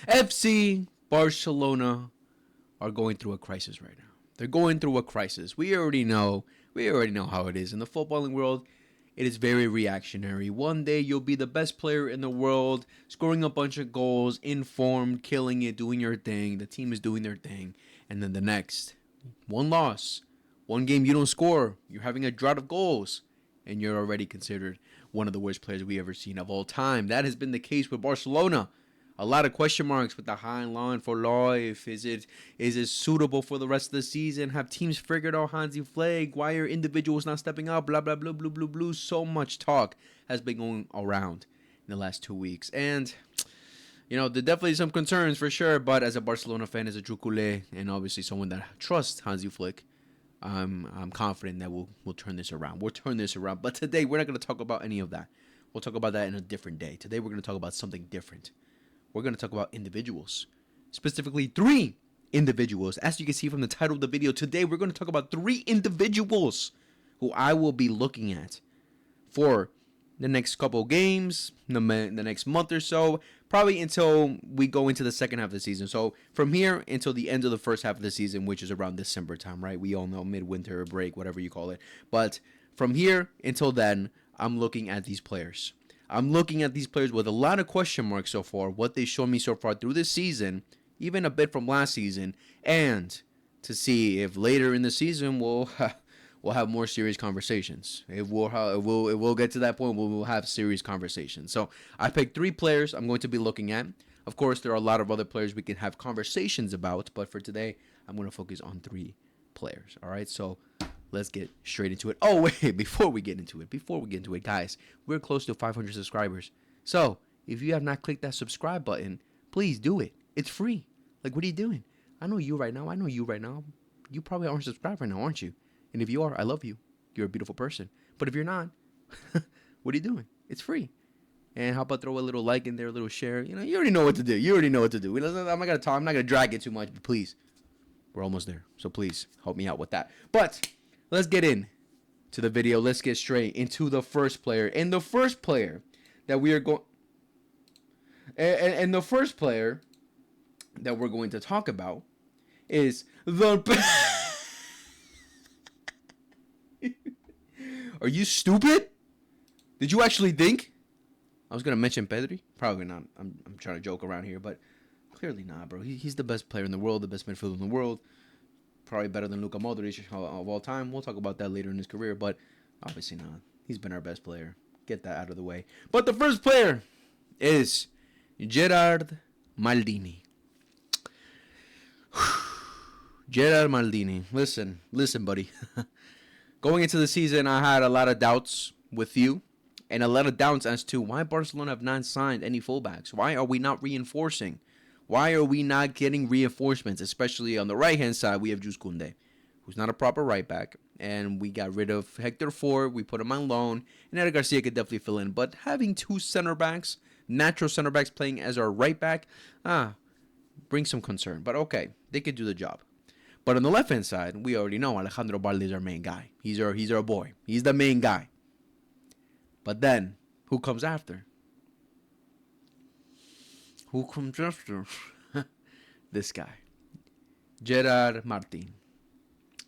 FC Barcelona are going through a crisis right now. They're going through a crisis. We already know. We already know how it is in the footballing world. It is very reactionary. One day you'll be the best player in the world, scoring a bunch of goals, informed, killing it, doing your thing. The team is doing their thing. And then the next, one loss, one game you don't score. You're having a drought of goals. And you're already considered one of the worst players we ever seen of all time. That has been the case with Barcelona. A lot of question marks with the high line for life. Is it suitable for the rest of the season? Have teams figured out Hansi Flick? Why are individuals not stepping up? Blah, blah, blah, blah, blah, blah. So much talk has been going around in the last 2 weeks. And, there are definitely some concerns for sure. But as a Barcelona fan, as a true culé, and obviously someone that trusts Hansi Flick, I'm confident that we'll turn this around. We'll turn this around. But today, we're not going to talk about any of that. We'll talk about that in a different day. Today, we're going to talk about something different. We're going to talk about individuals, specifically 3 individuals. As you can see from the title of the video, today we're going to talk about 3 individuals who I will be looking at for the next couple games, the next month or so, probably until we go into the second half of the season. So from here until the end of the first half of the season, which is around December time, right? We all know midwinter break, whatever you call it. But from here until then, I'm looking at these players. I'm looking at these players with a lot of question marks so far, what they've shown me so far through this season, even a bit from last season, and to see if later in the season we'll have more serious conversations. If we'll get to that point, we'll have serious conversations. So I picked 3 players I'm going to be looking at. Of course, there are a lot of other players we can have conversations about, but for today, I'm going to focus on 3 players. All right, so let's get straight into it. Oh, wait, before we get into it, guys, we're close to 500 subscribers. So if you have not clicked that subscribe button, please do it. It's free. Like, what are you doing? I know you right now. You probably aren't subscribed right now, aren't you? And if you are, I love you. You're a beautiful person. But if you're not, what are you doing? It's free. And how about throw a little like in there, a little share? You already know what to do. I'm not going to talk. I'm not going to drag it too much, but please, we're almost there. So please help me out with that. But let's get in to the video. Let's get straight into the first player. And the first player that we are going and the first player that we're going to talk about is the Are you stupid? Did you actually think? I was going to mention Pedri. Probably not. I'm trying to joke around here, but clearly not, bro. He's the best player in the world, the best midfielder in the world. Probably better than Luka Modric of all time. We'll talk about that later in his career, but obviously not. He's been our best player. Get that out of the way. But the first player is Gerard Maldini. Gerard Maldini. Listen, buddy. Going into the season, I had a lot of doubts with you and a lot of doubts as to why Barcelona have not signed any fullbacks. Why are we not reinforcing? Why are we not getting reinforcements? Especially on the right-hand side, we have Jules Koundé, who's not a proper right back. And we got rid of Hector Ford. We put him on loan. And Eder Garcia could definitely fill in. But having 2 center backs, natural center backs playing as our right back, brings some concern. But okay, they could do the job. But on the left-hand side, we already know Alejandro Balde is our main guy. He's our boy. He's the main guy. But then, who comes after? Who comes after? This guy. Gerard Martin.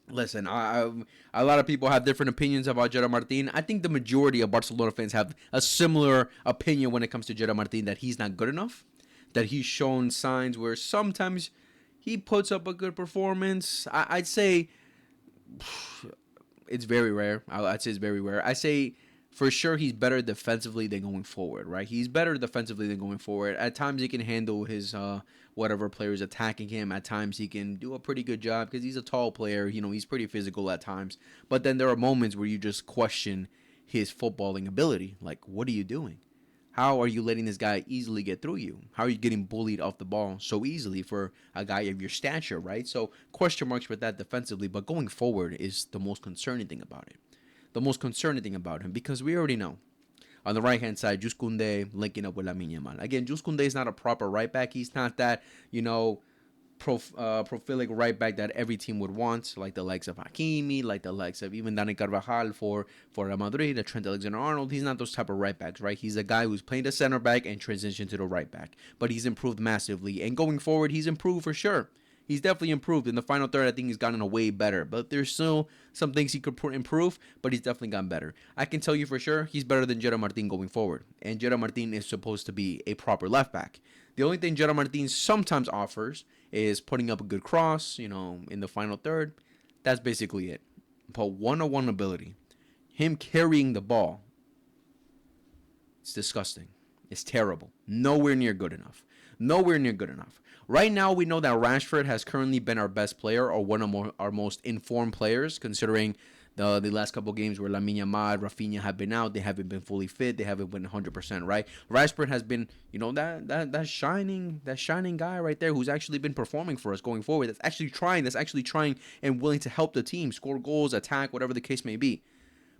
Listen, a lot of people have different opinions about Gerard Martin. I think the majority of Barcelona fans have a similar opinion when it comes to Gerard Martin, that he's not good enough, that he's shown signs where sometimes he puts up a good performance. I'd say it's very rare. I'd say it's very rare. I say for sure he's better defensively than going forward, right? He's better defensively than going forward. At times he can handle his whatever players attacking him. At times he can do a pretty good job because he's a tall player. He's pretty physical at times. But then there are moments where you just question his footballing ability. Like, what are you doing? How are you letting this guy easily get through you? How are you getting bullied off the ball so easily for a guy of your stature, right? So question marks with that defensively, but going forward is the most concerning thing about it. The most concerning thing about him, because we already know. On the right-hand side, Jules Koundé linking up with Lamine Yamal. Again, Jules Koundé is not a proper right back. He's not that, prolific right back that every team would want, like the likes of Hakimi, like the likes of even Dani Carvajal for Real Madrid, the Trent Alexander-Arnold. He's not those type of right backs, right? He's a guy who's playing the center back and transitioned to the right back. But he's improved massively, and going forward, he's improved for sure. He's definitely improved. In the final third, I think he's gotten a way better. But there's still some things he could improve, but he's definitely gotten better. I can tell you for sure he's better than Gerard Martin going forward. And Gerard Martin is supposed to be a proper left back. The only thing Gerard Martin sometimes offers is putting up a good cross, in the final third. That's basically it. But one-on-one ability, him carrying the ball, it's disgusting. It's terrible. Nowhere near good enough. Nowhere near good enough. Right now, we know that Rashford has currently been our best player or one of our most informed players, considering the last couple of games where Lamine Yamal, Rafinha have been out. They haven't been fully fit. They haven't been 100%, right? Rashford has been, that shining guy right there who's actually been performing for us going forward. That's actually trying and willing to help the team score goals, attack, whatever the case may be.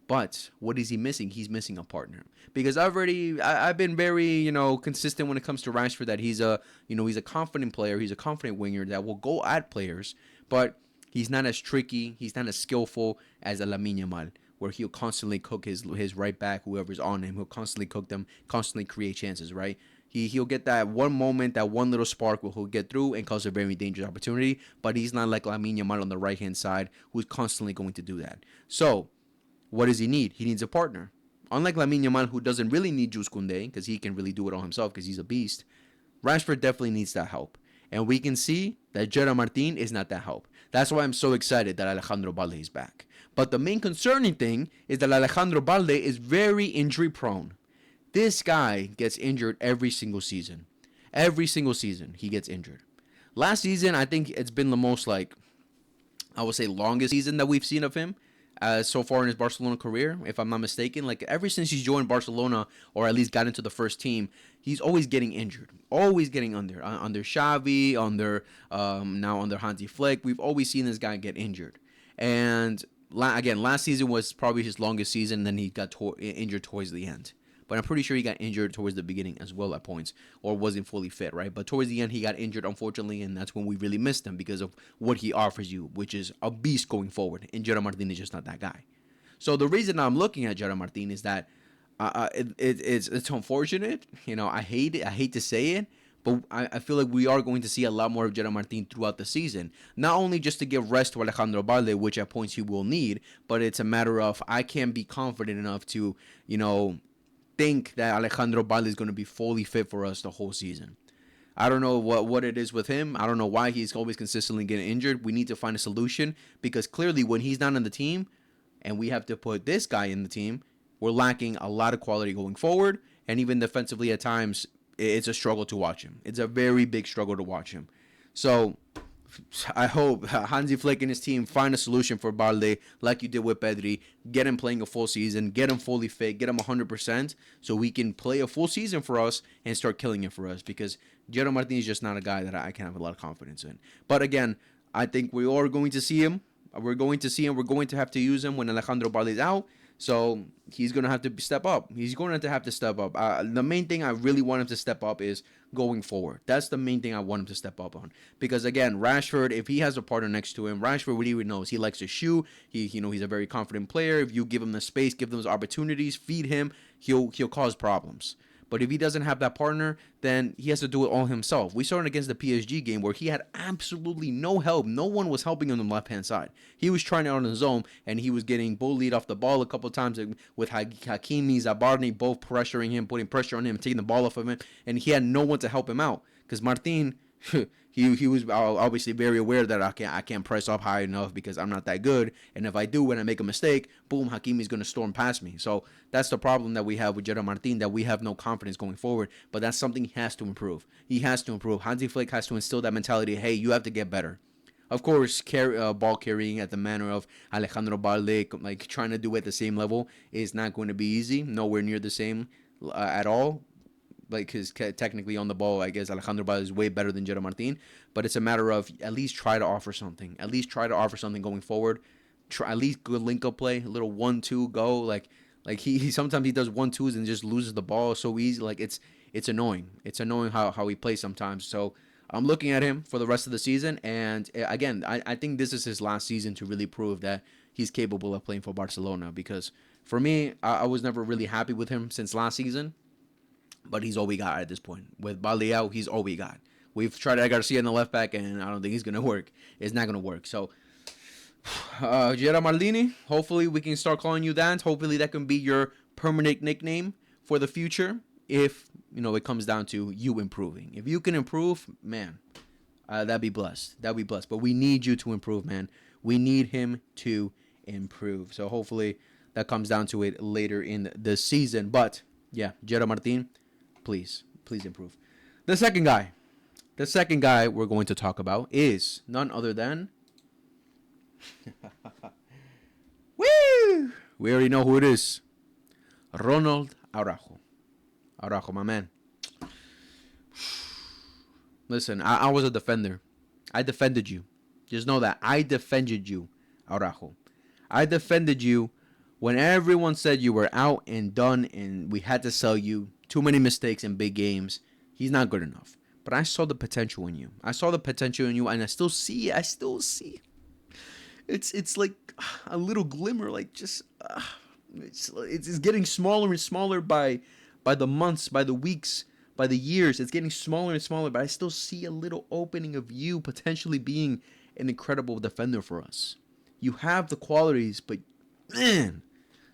But what is he missing? He's missing a partner. Because I've been very, consistent when it comes to Rashford that he's a confident player. He's a confident winger that will go at players, but he's not as tricky. He's not as skillful as a Lamine Yamal, where he'll constantly cook his right back, whoever's on him. He'll constantly cook them, constantly create chances, right? He'll get that one moment, that one little spark where he'll get through and cause a very dangerous opportunity, but he's not like Lamine Yamal on the right-hand side who's constantly going to do that. So, what does he need? He needs a partner. Unlike Lamine Yamal, who doesn't really need Jules Koundé because he can really do it all himself because he's a beast, Rashford definitely needs that help. And we can see that Gerard Martin is not that help. That's why I'm so excited that Alejandro Balde is back. But the main concerning thing is that Alejandro Balde is very injury prone. This guy gets injured every single season. Every single season he gets injured. Last season, I think it's been the most I would say longest season that we've seen of him. So far in his Barcelona career, if I'm not mistaken. Like ever since he's joined Barcelona, or at least got into the first team, he's always getting injured, always getting under Xavi, now under Hansi Flick. We've always seen this guy get injured, and again, last season was probably his longest season. And then he got injured towards the end. But I'm pretty sure he got injured towards the beginning as well at points, or wasn't fully fit, right? But towards the end, he got injured, unfortunately, and that's when we really missed him because of what he offers you, which is a beast going forward. And Gerard Martin is just not that guy. So the reason I'm looking at Gerard Martin is that it's unfortunate. I hate it. I hate to say it. But I feel like we are going to see a lot more of Gerard Martin throughout the season. Not only just to give rest to Alejandro Balde, which at points he will need, but it's a matter of I can't be confident enough to, think that Alejandro Balde is going to be fully fit for us the whole season. I don't know what it is with him. I don't know why he's always consistently getting injured. We need to find a solution because clearly when he's not in the team and we have to put this guy in the team, we're lacking a lot of quality going forward. And even defensively at times, it's a struggle to watch him. It's a very big struggle to watch him. So I hope Hansi Flick and his team find a solution for Balde like you did with Pedri. Get him playing a full season, get him fully fit, get him 100% so we can play a full season for us and start killing it for us because Gerard Martin is just not a guy that I can have a lot of confidence in. But again, I think we are going to see him. We're going to have to use him when Alejandro Balde is out. So he's going to have to step up. He's going to have to step up. The main thing I really want him to step up is going forward. That's the main thing I want him to step up on. Because again, Rashford, if he has a partner next to him, Rashford really knows he likes to shoot. He's a very confident player. If you give him the space, give him those opportunities, feed him, he'll cause problems. But if he doesn't have that partner, then he has to do it all himself. We saw it against the PSG game where he had absolutely no help. No one was helping him on the left-hand side. He was trying it on his own, and he was getting bullied off the ball a couple of times with Hakimi, Zabarny, both pressuring him, putting pressure on him, taking the ball off of him, and he had no one to help him out. Because Martin, he was obviously very aware that I can't press up high enough because I'm not that good. And if I do, when I make a mistake, boom, Hakimi's going to storm past me. So that's the problem that we have with Gerard Martin, that we have no confidence going forward. But that's something he has to improve. He has to improve. Hansi Flick has to instill that mentality. Hey, you have to get better. Of course, ball carrying at the manner of Alejandro Balde, like trying to do it at the same level, is not going to be easy. Nowhere near the same at all. Like, because technically on the ball, I guess Alejandro Balde is way better than Gerard Martin. But it's a matter of at least try to offer something. At least try to offer something going forward. Try at least good link-up play, a little 1-2 go. Like he sometimes he does 1-2s and just loses the ball so easy. Like it's annoying. It's annoying how he plays sometimes. So I'm looking at him for the rest of the season, and again, I think this is his last season to really prove that he's capable of playing for Barcelona. Because for me, I was never really happy with him since last season, but he's all we got at this point. With Bali out, he's all we got. We've tried Garcia in the left back, and I don't think he's gonna work. It's not gonna work. So, Gerard Maldini, hopefully we can start calling you that. Hopefully that can be your permanent nickname for the future. If it comes down to you improving. If you can improve, man, that'd be blessed. That'd be blessed. But we need you to improve, man. We need him to improve. So hopefully that comes down to it later in the season. But yeah, Gerard Martin, please improve. The second guy we're going to talk about is none other than woo! We already know who it is. Ronald Araujo. Araujo, my man. Listen, I was a defender. I defended you. Just know that. I defended you, Araujo. I defended you when everyone said you were out and done and we had to sell you. Too many mistakes in big games. He's not good enough. But I saw the potential in you. I saw the potential in you, and I still see it. I still see it. It's like a little glimmer, like just it's getting smaller and smaller by the months, by the weeks, by the years. It's getting smaller and smaller, but I still see a little opening of you potentially being an incredible defender for us. You have the qualities, but man,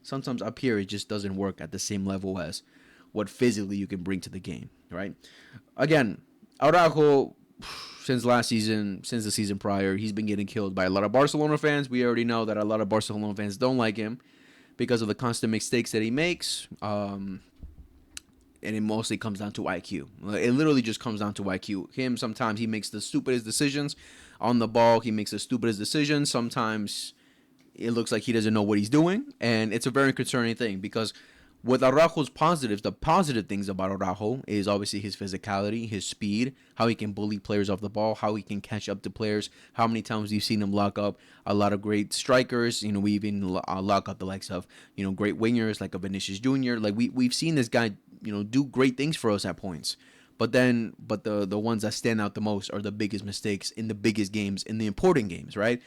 sometimes up here it just doesn't work at the same level as what physically you can bring to the game, right? Again, Araujo, since last season, since the season prior, he's been getting killed by a lot of Barcelona fans. We already know that a lot of Barcelona fans don't like him because of the constant mistakes that he makes. And it mostly comes down to IQ. It literally just comes down to IQ. Him, sometimes he makes the stupidest decisions on the ball. He makes the stupidest decisions. Sometimes it looks like he doesn't know what he's doing. And it's a very concerning thing because with Araujo's positives, the positive things about Araujo is obviously his physicality, his speed, how he can bully players off the ball, how he can catch up to players, how many times we've seen him lock up a lot of great strikers. We even lock up the likes of, great wingers like a Vinicius Jr. Like we've seen this guy, do great things for us at points. But the ones that stand out the most are the biggest mistakes in the biggest games, in the important games, right?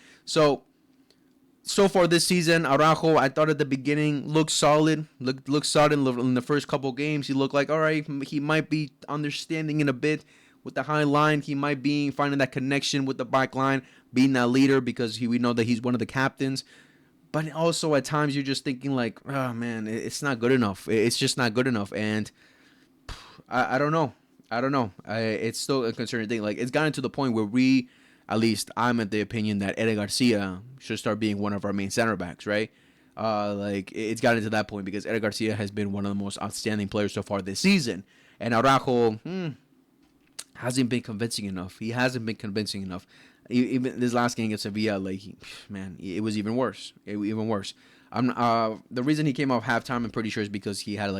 So far this season, Araujo, I thought at the beginning looked solid. Looked solid in the first couple games. He looked like, all right, he might be understanding it a bit with the high line. He might be finding that connection with the back line, being that leader because we know that he's one of the captains. But also at times you're just thinking like, oh man, it's not good enough. It's just not good enough. And I don't know. It's still a concerning thing. Like it's gotten to the point where at least I'm at the opinion that Eder Garcia should start being one of our main center backs, right? Like it's gotten to that point because Eder Garcia has been one of the most outstanding players so far this season, and Araujo hasn't been convincing enough. He hasn't been convincing enough. Even this last game against Sevilla, like it was even worse. The reason he came off halftime, I'm pretty sure, is because he had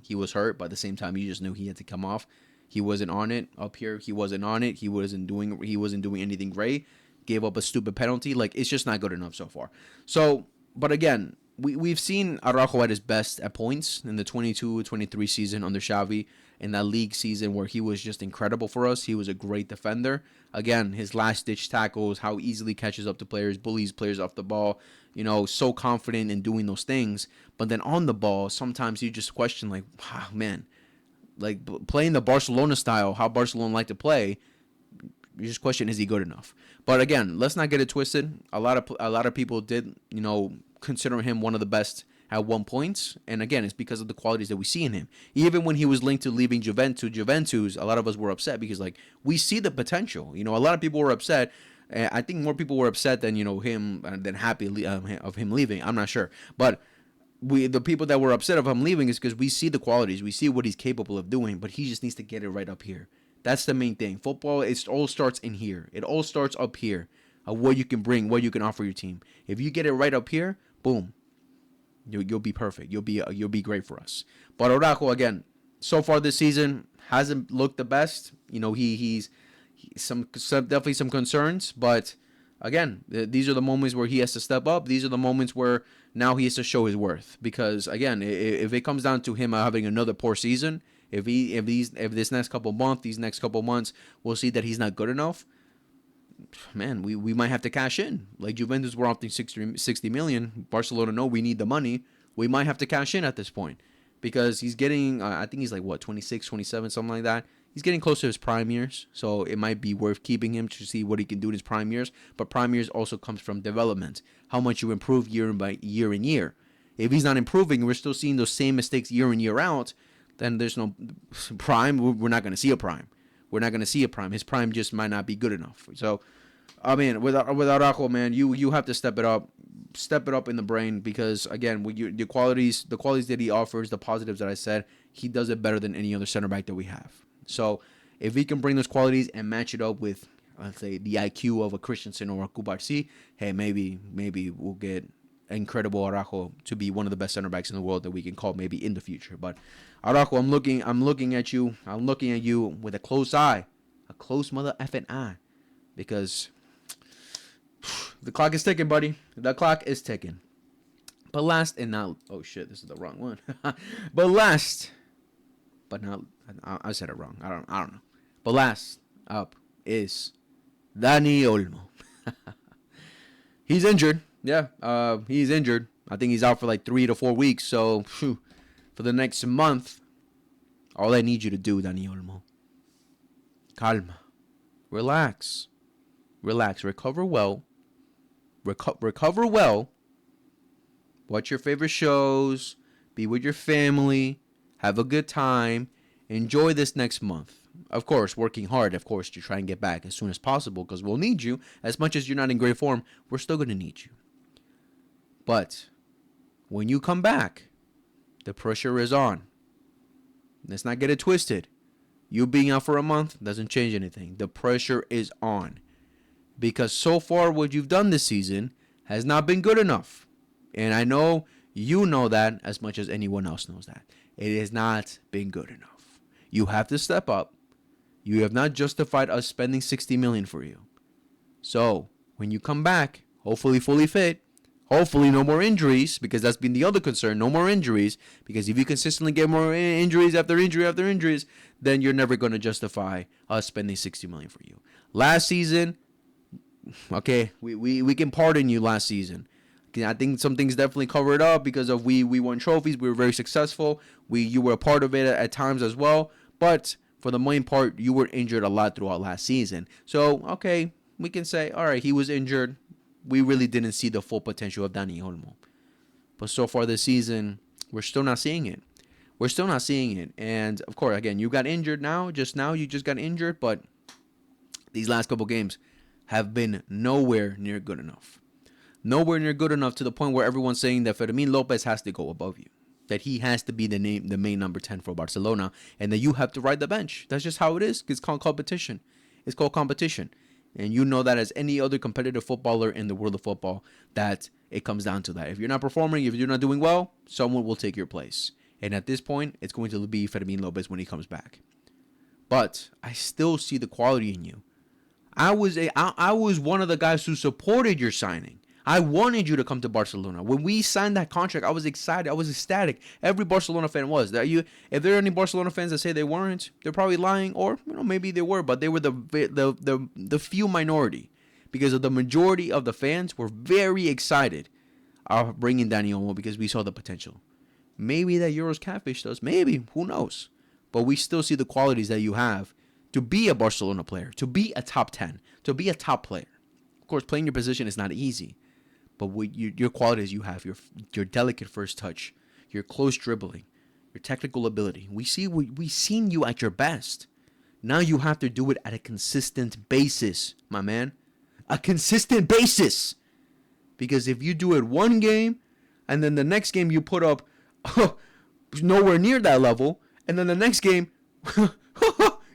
he was hurt, but at the same time, you just knew he had to come off. He wasn't on it up here. He wasn't on it. He wasn't doing anything great. Gave up a stupid penalty. Like it's just not good enough so far. So, but again, we've seen Araujo at his best at points in the 22-23 season under Xavi, in that league season where he was just incredible for us. He was a great defender. Again, his last-ditch tackles, how easily catches up to players, bullies players off the ball, so confident in doing those things. But then on the ball, sometimes you just question like, wow, man, like playing the Barcelona style, how Barcelona like to play, you just question, is he good enough? But again, let's not get it twisted. A lot of people did, consider him one of the best at one point. And again, it's because of the qualities that we see in him. Even when he was linked to leaving Juventus, a lot of us were upset because like we see the potential. A lot of people were upset. I think more people were upset than him than happy of him leaving. I'm not sure, but the people that were upset of him leaving is because we see the qualities, we see what he's capable of doing, but he just needs to get it right up here. That's the main thing. Football, it all starts in here. It all starts up here. What you can bring, what you can offer your team. If you get it right up here, boom, you'll be perfect. You'll be great for us. But Araujo, again, so far this season hasn't looked the best. He's definitely some concerns, but again, these are the moments where he has to step up. These are the moments where now he has to show his worth. Because again, if it comes down to him having another poor season, If this next couple months, these next couple months, we'll see that he's not good enough. Man, we might have to cash in. Like Juventus were offering 60 million. Barcelona, no, we need the money. We might have to cash in at this point because he's getting, I think he's like, what, 26, 27, something like that. He's getting close to his prime years, so it might be worth keeping him to see what he can do in his prime years. But prime years also comes from development, how much you improve year by year and year. If he's not improving, we're still seeing those same mistakes year in, year out, then there's no prime. We're not going to see a prime. We're not going to see a prime. His prime just might not be good enough. So, I mean, with Araujo, man, you have to step it up in the brain because again, with the qualities that he offers, the positives that I said, he does it better than any other center back that we have. So, if he can bring those qualities and match it up with, let's say, the IQ of a Christensen or a Kubarsi, hey, maybe we'll get incredible Araujo to be one of the best center backs in the world that we can call maybe in the future. But Araujo, I'm looking at you with a close eye, a close mother effing eye, because the clock is ticking, buddy. The clock is ticking. But last and not, oh shit, this is the wrong one. But not, I said it wrong. I don't know. But last up is Dani Olmo. He's injured. Yeah, he's injured. I think he's out for like 3 to 4 weeks. So, for the next month, all I need you to do, Dani Olmo, calma, relax, recover well, recover well. Watch your favorite shows, be with your family, have a good time, enjoy this next month. Of course, working hard, of course, to try and get back as soon as possible because we'll need you. As much as you're not in great form, we're still going to need you. But when you come back, the pressure is on. Let's not get it twisted. You being out for a month doesn't change anything. The pressure is on. Because so far what you've done this season has not been good enough. And I know you know that as much as anyone else knows that. It has not been good enough. You have to step up. You have not justified us spending 60 million for you. So, when you come back, hopefully fully fit, hopefully no more injuries, because that's been the other concern, no more injuries, because if you consistently get more injuries after injuries, then you're never going to justify us spending 60 million for you. Last season, okay, we can pardon you last season. I think some things definitely covered up because of we won trophies, we were very successful, you were a part of it at times as well, but for the main part, you were injured a lot throughout last season. So, okay, we can say, all right, he was injured. We really didn't see the full potential of Dani Olmo. But so far this season, we're still not seeing it. And, of course, again, you got injured now. You just got injured. But these last couple games have been nowhere near good enough. Nowhere near good enough to the point where everyone's saying that Fermin Lopez has to go above you. That he has to be the main number 10 for Barcelona. And that you have to ride the bench. That's just how it is. It's called competition. And you know that as any other competitive footballer in the world of football, that it comes down to that. If you're not performing, if you're not doing well, someone will take your place. And at this point, it's going to be Fermin Lopez when he comes back. But I still see the quality in you. I was one of the guys who supported your signing. I wanted you to come to Barcelona. When we signed that contract, I was excited. I was ecstatic. Every Barcelona fan was. If there are any Barcelona fans that say they weren't, they're probably lying, or maybe they were, but they were the few minority, because of the majority of the fans were very excited of bringing Dani Olmo because we saw the potential. Maybe that Euros catfish does. Maybe, who knows? But we still see the qualities that you have to be a Barcelona player, to be a top 10, to be a top player. Of course, playing your position is not easy. But with your qualities you have, your delicate first touch, your close dribbling, your technical ability. We've seen you at your best. Now you have to do it at a consistent basis, my man. A consistent basis. Because if you do it one game, and then the next game you put up nowhere near that level, and then the next game,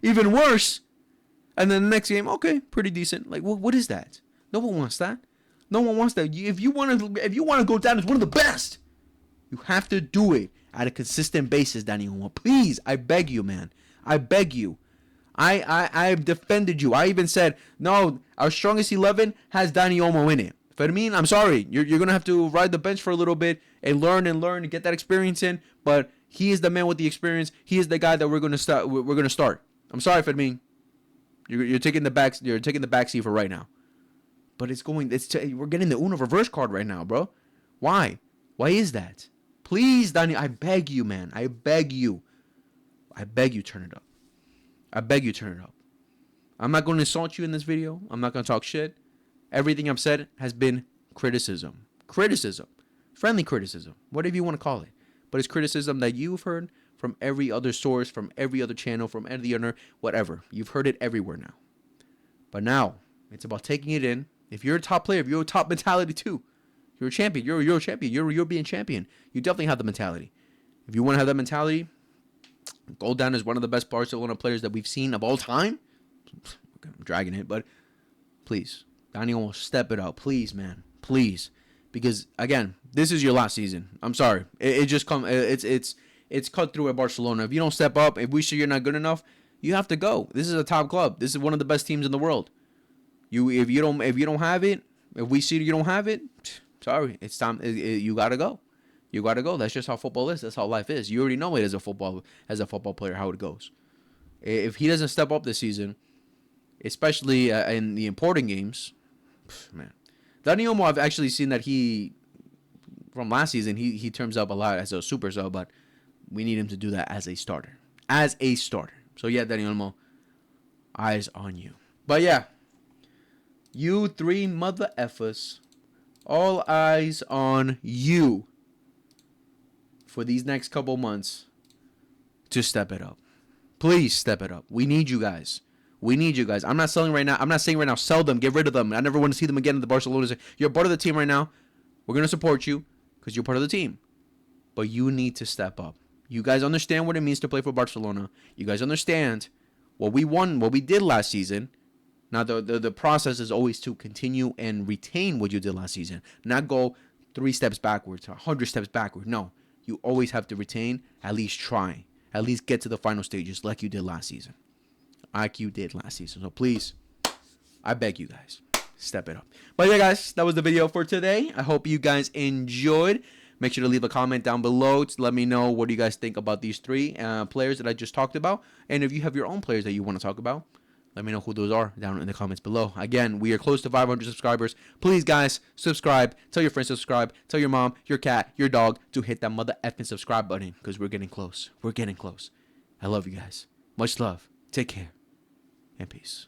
even worse, and then the next game, okay, pretty decent. Like, what is that? No one wants that. No one wants that. If you want to go down as one of the best, you have to do it at a consistent basis, Dani Olmo. Please, I beg you, man. I beg you. I've defended you. I even said, no, our strongest 11 has Dani Olmo in it. Fermin, I'm sorry. You're going to have to ride the bench for a little bit and learn and get that experience in. But He is the man with the experience. He is the guy that we're gonna start. We're gonna start. I'm sorry, Fermin. You're taking the back. You're taking the back seat for right now. But we're getting the Uno reverse card right now, bro. Why? Why is that? Please, Danny, I beg you, man. I beg you. I beg you, turn it up. I beg you, turn it up. I'm not going to insult you in this video. I'm not going to talk shit. Everything I've said has been criticism. Criticism. Friendly criticism. Whatever you want to call it. But it's criticism that you've heard from every other source, from every other channel, from every other, whatever. You've heard it everywhere now. But now, it's about taking it in. If you're a top player, if you're a top mentality too, you're a champion. You're a champion. You're being champion. You definitely have the mentality. If you want to have that mentality, go down as one of the best Barcelona players that we've seen of all time. I'm dragging it, but please, Dani Olmo, step it up, please, man, please, because again, this is your last season. I'm sorry, it's cut through at Barcelona. If you don't step up, if we see you're not good enough, you have to go. This is a top club. This is one of the best teams in the world. If you don't have it, if we see you don't have it, sorry, it's time. You gotta go. You gotta go. That's just how football is. That's how life is. You already know it as a football player how it goes. If he doesn't step up this season, especially in the important games, man, Dani Olmo, I've actually seen that from last season, he turns up a lot as a super sub, but we need him to do that as a starter. So yeah, Dani Olmo, eyes on you. But yeah, you three mother effers, all eyes on you for these next couple months to step it up. Please step it up. We need you guys. I'm not saying right now, sell them, get rid of them. I never want to see them again in the Barcelona. You're part of the team right now. We're going to support you because you're part of the team. But you need to step up. You guys understand what it means to play for Barcelona. You guys understand what we did last season. Now, the process is always to continue and retain what you did last season. Not go 3 steps backwards, 100 steps backward. No, you always have to retain, at least try. At least get to the final stages like you did last season. So please, I beg you guys, step it up. But yeah, guys, that was the video for today. I hope you guys enjoyed. Make sure to leave a comment down below to let me know what do you guys think about these 3 players that I just talked about. And if you have your own players that you want to talk about, let me know who those are down in the comments below. Again, we are close to 500 subscribers. Please, guys, subscribe. Tell your friends to subscribe. Tell your mom, your cat, your dog to hit that mother effing subscribe button because we're getting close. I love you guys. Much love. Take care. And peace.